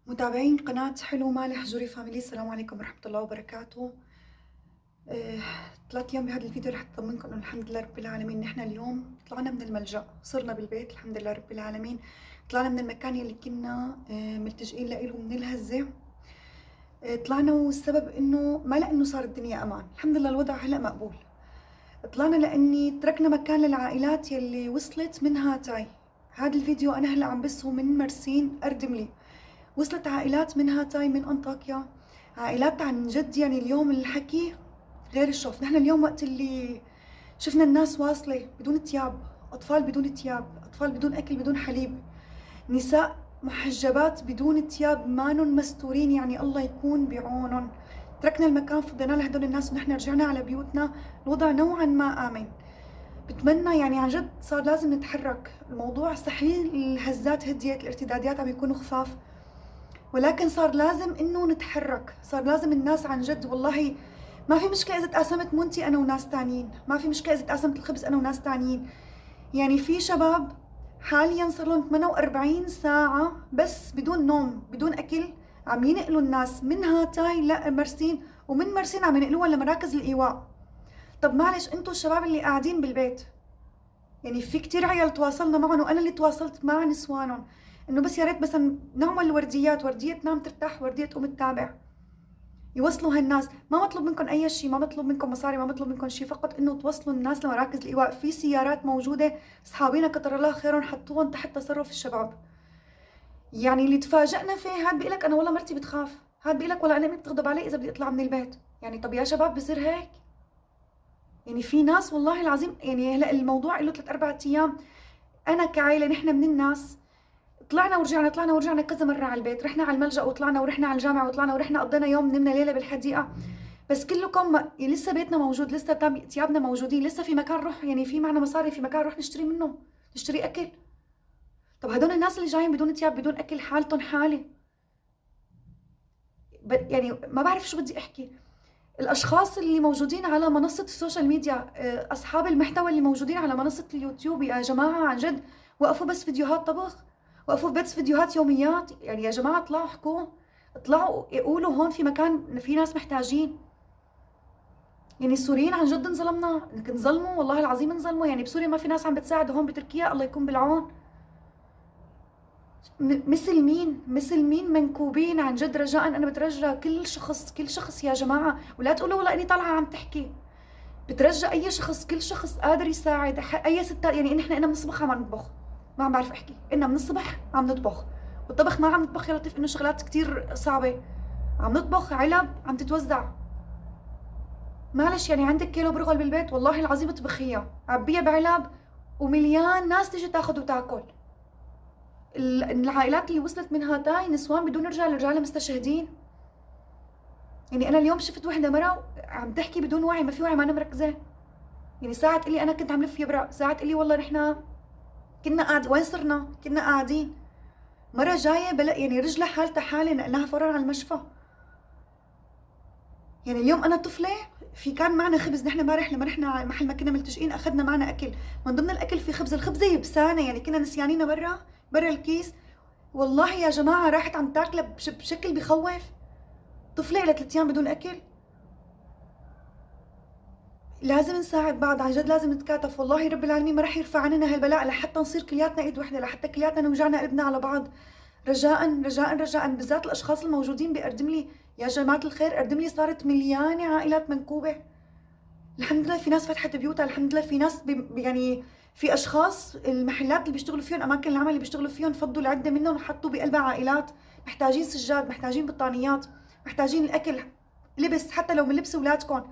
متابعين قناة حلو مالح جوري فاميلي، السلام عليكم ورحمة الله وبركاته. آه، طلعت اليوم بهذا الفيديو رح اطمنكم انه الحمد لله رب العالمين نحن اليوم طلعنا من الملجأ، صرنا بالبيت الحمد لله رب العالمين. طلعنا من المكان اللي كنا ملتجئين له من الهزة. طلعنا والسبب انه ما لانه صار الدنيا امان، الحمد لله الوضع هلا مقبول. طلعنا لاني تركنا مكان للعائلات يلي وصلت من هاتاي. هذا الفيديو انا هلا عم بسه من مرسين اردملي. وصلت عائلات من هاتاي من أنطاكيا، عائلات عن جد يعني اليوم الحكي غير الشوف. نحن اليوم وقت اللي شفنا الناس واصلة بدون ثياب، أطفال بدون ثياب، أطفال بدون أكل بدون حليب، نساء محجبات بدون ثياب مانن مستورين، يعني الله يكون بعونن. تركنا المكان فضينا لهدول الناس ونحن رجعنا على بيوتنا. الوضع نوعا ما آمن. بتمنى يعني عن جد صار لازم نتحرك. الموضوع صحيح الهزات هديت، الارتدادات عم يكونوا خفاف، ولكن صار لازم انه نتحرك. صار لازم الناس عن جد والله ما في مشكلة اذا تقاسمت منتي انا وناس تانيين، ما في مشكلة اذا تقاسمت الخبز انا وناس تانيين. يعني في شباب حاليا صار لهم 48 ساعة بس بدون نوم بدون اكل، عم ينقلوا الناس من هاتاي لمرسين، ومن مرسين عم ينقلوها لمراكز الايواء. طب معلش انتوا الشباب اللي قاعدين بالبيت، يعني في كتير عيال تواصلنا معهم وانا اللي تواصلت مع نسوانهم انه بس يا ريت بس نعمل ورديات، ورديه تنام ترتاح، ورديه تقوم تتابع، يوصلوا هالناس. ما مطلوب منكم اي شيء، ما مطلوب منكم مصاري، ما مطلوب منكم شيء، فقط انه توصلوا الناس لمراكز الايواء. في سيارات موجوده، اصحابينا كتر الله خيرهم حطوهم تحت تصرف الشباب. يعني اللي تفاجئنا فيه هاد بيقول لك انا والله مرتي بتخاف، هاد بيقول لك والله انا امي بتغضب علي اذا بدي اطلع من البيت. يعني طب يا شباب بصير هيك؟ يعني في ناس والله العظيم، يعني هلا الموضوع له 3 4 ايام. انا كعائله نحن من الناس طلعنا ورجعنا، طلعنا ورجعنا كذا مره على البيت، رحنا على الملجأ وطلعنا، ورحنا على الجامعه وطلعنا، ورحنا قضينا يوم نمنا ليله بالحديقه. بس كلكم لسه بيتنا موجود، لسه ثيابنا موجودين، لسه في مكان نروح، يعني في معنا مصاري، في مكان نروح نشتري منه، نشتري اكل. طب هدول الناس اللي جايين بدون ثياب بدون اكل حالتهم حاله. يعني ما بعرف شو بدي احكي. الاشخاص اللي موجودين على منصه السوشيال ميديا، اصحاب المحتوى اللي موجودين على منصه اليوتيوب، يا جماعه عن جد وقفوا بس فيديوهات طبخ، وقفوا بس فيديوهات يوميات. يعني يا جماعه اطلعوا احكوا، اطلعوا يقولوا هون في مكان، في ناس محتاجين. يعني السوريين عن جد انظلمنا، انظلموا والله العظيم انظلموا. يعني بسوريا ما في ناس عم بتساعد، هون بتركيا الله يكون بالعون. مثل مين مثل مين منكوبين عن جد. رجاء انا بترجى كل شخص، كل شخص يا جماعه، ولا تقولوا والله اني طالعه عم تحكي. بترجى اي شخص، كل شخص قادر يساعد اي ستات. يعني نحن من الصبح عم نطبخ، ما عم بعرف احكي، إنا من الصبح عم نطبخ. والطبخ ما عم نطبخ يا لطيف انه شغلات كتير صعبه، عم نطبخ علب عم تتوزع. معلش يعني عندك كيلو برغل بالبيت والله العظيم اطبخيها، عبيها بعلب، ومليان ناس تيجي تاخذ وتاكل. العائلات اللي وصلت من هاتاي نسوان بدون رجال، رجال مستشهدين. يعني انا اليوم شفت وحده مرة عم تحكي بدون وعي، ما في وعي، ما انا مركزه. يعني ساعة تقلي انا كنت عم لف يبرق، ساعة تقلي والله نحن كنا قاعد، وين صرنا؟ كنا قاعدين. مرة جاية بلا يعني رجلها حالتها حالة، نقلناها فورا على المشفى. يعني اليوم انا طفلة، في كان معنا خبز، نحن امبارح لما رحنا محل ما كنا ملتجئين اخذنا معنا اكل، من ضمن الاكل في خبز، الخبزة يبسانة، يعني كنا نسيانينها برا الكيس. والله يا جماعة راحت عم تاكلها بشكل بخوف. طفلة إلى 3 ايام بدون اكل. لازم نساعد بعض عن جد، لازم نتكاتف. والله رب العالمين ما رح يرفع عننا هالبلاء لحتى نصير كلياتنا ايد وحده، لحتى كلياتنا نوجعنا قلبنا على بعض. رجاء رجاء رجاء، بالذات الاشخاص الموجودين باردملي. يا جماعه الخير، اردملي صارت مليانه عائلات منكوبه. الحمد لله في ناس فتحت بيوتها، الحمد لله في ناس يعني في اشخاص المحلات اللي بيشتغلوا فيهم، اماكن العمل اللي بيشتغلوا فيهم، فضوا العده منهم وحطوا بقلبها عائلات محتاجين سجاد، محتاجين بطانيات، محتاجين الاكل، لبس، حتى لو من لبس اولادكم.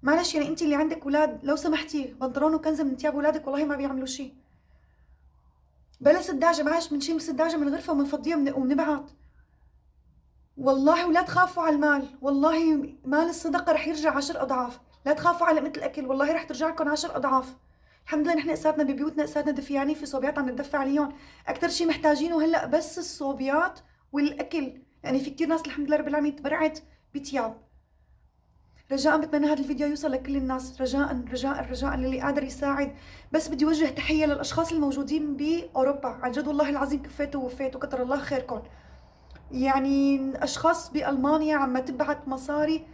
معلش يعني انت اللي عندك اولاد لو سمحتي بنطلون وكنزه من ثياب اولادك والله ما بيعملوا شيء. بلا سداجه، معلش بنشيل سداجه من الغرفه وبنفضيها وبنبعت. والله ولا تخافوا على المال، والله مال الصدقه رح يرجع 10 اضعاف. لا تخافوا على لقمه الاكل، والله رح ترجع لكم 10 اضعاف. الحمد لله نحن اساتنا ببيوتنا، اساتنا دفيانين، في صوبيات عم ندفع عليهم. اكثر شيء محتاجينه هلا بس الصوبيات والاكل. يعني في كثير ناس الحمد لله رب العالمين تبرعت بثياب. رجاء بتمنى هذا الفيديو يوصل لكل الناس، رجاء رجاء رجاء للي قادر يساعد. بس بدي وجه تحية للأشخاص الموجودين بأوروبا، عن جد والله العظيم كفيتوا ووفيتوا، كتر الله خيركم. يعني اشخاص بالمانيا عم تبعت مصاري،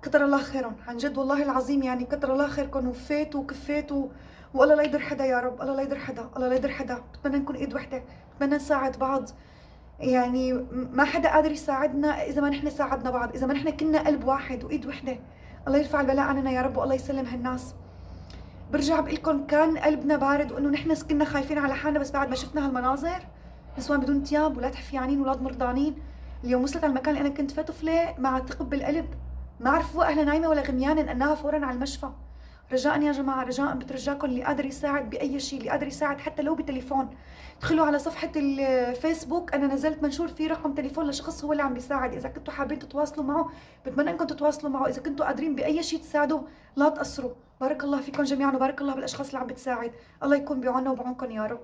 كتر الله خيرهم عن جد والله العظيم، يعني كتر الله خيركم، وفيتوا وكفيتوا. والله لا يضر حدا يا رب، الله لا يضر حدا، الله لا يضر حدا. بتمنى نكون ايد وحده، بتمنى نساعد بعض. يعني ما حدا قادر يساعدنا اذا ما نحن ساعدنا بعض، اذا ما نحن كنا قلب واحد وايد وحده. الله يرفع البلاء عننا يا رب، والله يسلم هالناس. برجع بقول لكم كان قلبنا بارد، وانه نحن كنا خايفين على حالنا، بس بعد ما شفنا هالمناظر، نسوان بدون تياب، ولاد حفيانين، ولاد مرضانين. اليوم وصلت على المكان اللي انا كنت فيه طفله مع ثقب بالقلب، ما عرفوا اهلها نايمه ولا غميانه، نقلناها فورا على المشفى. رجاء يا جماعه، رجاء بترجاكم، اللي قادر يساعد باي شيء، اللي قادر يساعد حتى لو بتليفون، ادخلوا على صفحه الفيسبوك، انا نزلت منشور فيه رقم تليفون لشخص هو اللي عم بيساعد. اذا كنتوا حابين تتواصلوا معه بتمنى انكم تتواصلوا معه، اذا كنتوا قادرين باي شيء تساعدوا لا تقصروا. بارك الله فيكم جميعا، وبارك الله بالاشخاص اللي عم بتساعد. الله يكون بعوننا وبعونكم يا رب.